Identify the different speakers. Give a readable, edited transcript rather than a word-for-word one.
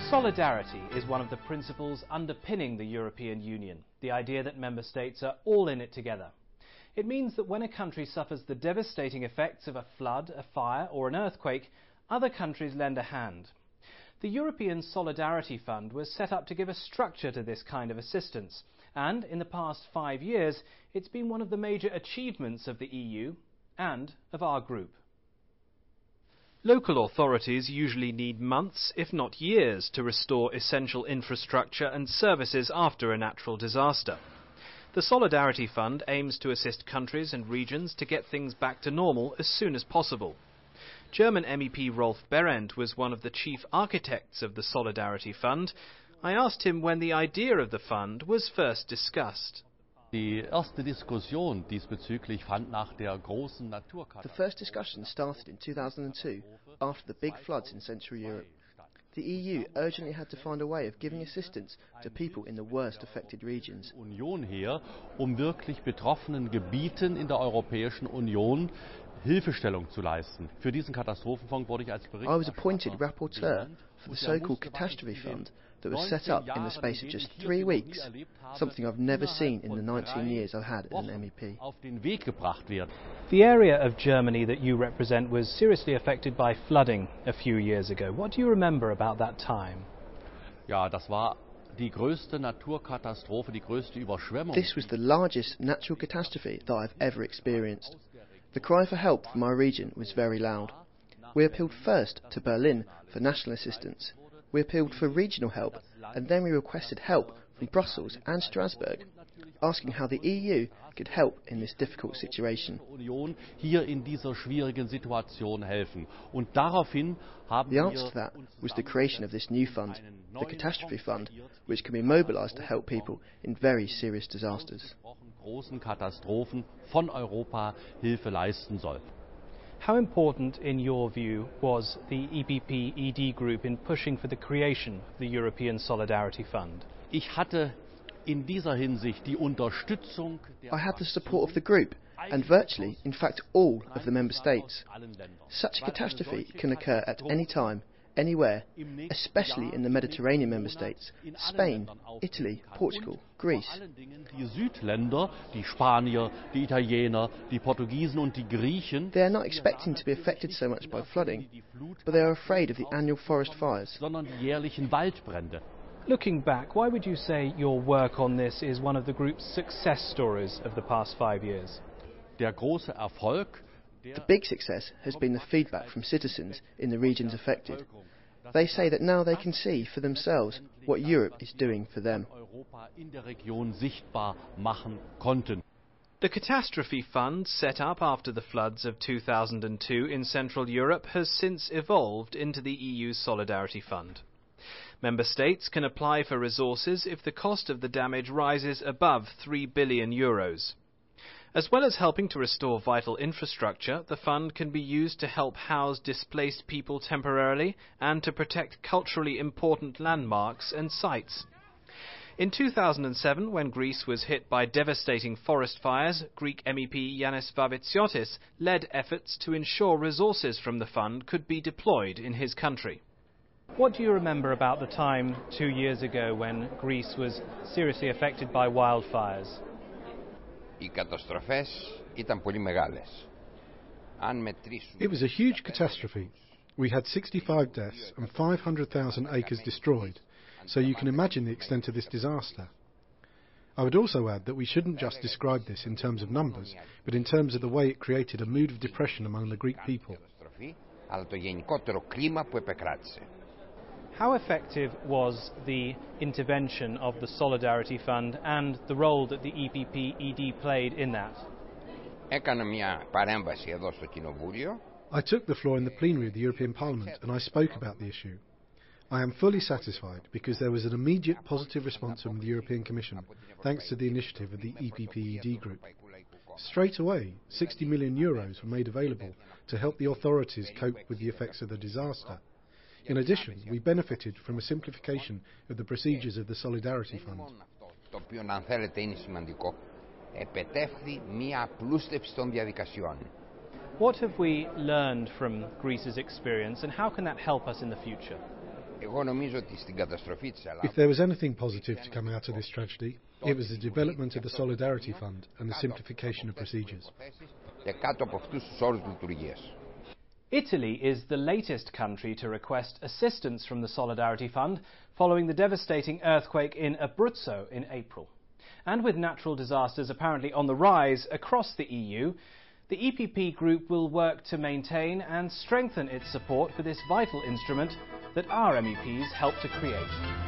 Speaker 1: Solidarity is one of the principles underpinning the European Union, the idea that member states are all in it together. It means that when a country suffers the devastating effects of a flood, a fire or an earthquake, other countries lend a hand. The European Solidarity Fund was set up to give a structure to this kind of assistance, and in the past 5 years it's been one of the major achievements of the EU and of our group. Local authorities usually need months, if not years, to restore essential infrastructure and services after a natural disaster. The Solidarity Fund aims to assist countries and regions to get things back to normal as soon as possible. German MEP Rolf Behrendt was one of the chief architects of the Solidarity Fund. I asked him when the idea of the fund was first discussed.
Speaker 2: The
Speaker 3: first discussion started in 2002, after the big floods in Central Europe. The EU urgently had to find a way of giving assistance to people in the worst affected regions.
Speaker 2: Wirklich betroffenen Gebieten in der Europäischen Union Hilfestellung zu leisten. Für diesen Katastrophenfonds wurde ich als
Speaker 3: I was appointed rapporteur for the so-called Catastrophe Fund that was set up in the space of just 3 weeks, something I've never seen in the 19 years I've had as an MEP.
Speaker 1: The area of Germany that you represent was seriously affected by flooding a few years ago. What do you remember about that time?
Speaker 2: Ja, das war die größte Naturkatastrophe, die größte Überschwemmung.
Speaker 3: This was the largest natural catastrophe that I've ever experienced. The cry for help from our region was very loud. We appealed first to Berlin for national assistance. We appealed for regional help, and then we requested help from Brussels and Strasbourg, asking how the EU could help in this difficult situation.
Speaker 2: Hier in dieser schwierigen Situation helfen. Und daraufhin haben
Speaker 3: the answer to that was the creation of this new fund, the Catastrophe Fund, which can be mobilised to help people in very serious disasters.
Speaker 2: Großen Katastrophen von Europa Hilfe leisten soll.
Speaker 1: How important, in your view, was the EPP-ED Group in pushing for the creation of the European Solidarity Fund?
Speaker 2: Ich hatte in dieser Hinsicht die Unterstützung
Speaker 3: I had the support of the group and virtually, in fact, all of the member states. Such a catastrophe can occur at any time, anywhere, especially in the Mediterranean member states, Spain, Italy, Portugal, Greece.
Speaker 2: Die Südländer, die Spanier, die Italiener, die Portugiesen und die Griechen,
Speaker 3: they are not expecting to be affected so much by flooding, but they are afraid of the annual forest fires.
Speaker 2: Sondern die jährlichen Waldbrände.
Speaker 1: Looking back, why would you say your work on this is one of the group's success stories of the past 5 years?
Speaker 2: Der große Erfolg,
Speaker 3: the big success has been the feedback from citizens in the regions affected. They say that now they can see for themselves what Europe is doing for them.
Speaker 1: The Catastrophe Fund, set up after the floods of 2002 in Central Europe, has since evolved into the EU Solidarity Fund. Member states can apply for resources if the cost of the damage rises above €3 billion. As well as helping to restore vital infrastructure, the fund can be used to help house displaced people temporarily and to protect culturally important landmarks and sites. In 2007, when Greece was hit by devastating forest fires, Greek MEP Yanis Vavitsiotis led efforts to ensure resources from the fund could be deployed in his country. What do you remember about the time 2 years ago when Greece was seriously affected by wildfires?
Speaker 4: Οι καταστροφές ήταν πολύ μεγάλες. Αν μετρήσουμε...
Speaker 5: It was a huge catastrophe. We had 65 deaths and 500,000 acres destroyed, so you can imagine the extent of this disaster. I would also add that we shouldn't just describe this in terms of numbers, but in terms of the way it created a mood of depression among the Greek people.
Speaker 4: Αλλά το γενικότερο κλίμα που επεκράτησε.
Speaker 1: How effective was the intervention of the Solidarity Fund and the role that the EPP-ED played in that?
Speaker 4: Έκανα μια παρέμβαση εδώ στο Κοινοβούλιο.
Speaker 5: I took the floor in the plenary of the European Parliament and I spoke about the issue. I am fully satisfied because there was an immediate positive response from the European Commission, thanks to the initiative of the EPP-ED Group. Straight away, €60 million were made available to help the authorities cope with the effects of the disaster. In addition, we benefited from a simplification of the procedures of the Solidarity Fund.
Speaker 4: Το οποίο, αν θέλετε, είναι σημαντικό. Επετεύχθη μία απλούστευση των διαδικασιών.
Speaker 1: What have we learned from Greece's experience and how can that help us in the future?
Speaker 5: If there was anything positive to come out of this tragedy, it was the development of the Solidarity Fund and the simplification of procedures.
Speaker 1: Italy is the latest country to request assistance from the Solidarity Fund following the devastating earthquake in Abruzzo in April. And with natural disasters apparently on the rise across the EU, the EPP Group will work to maintain and strengthen its support for this vital instrument that our MEPs helped to create.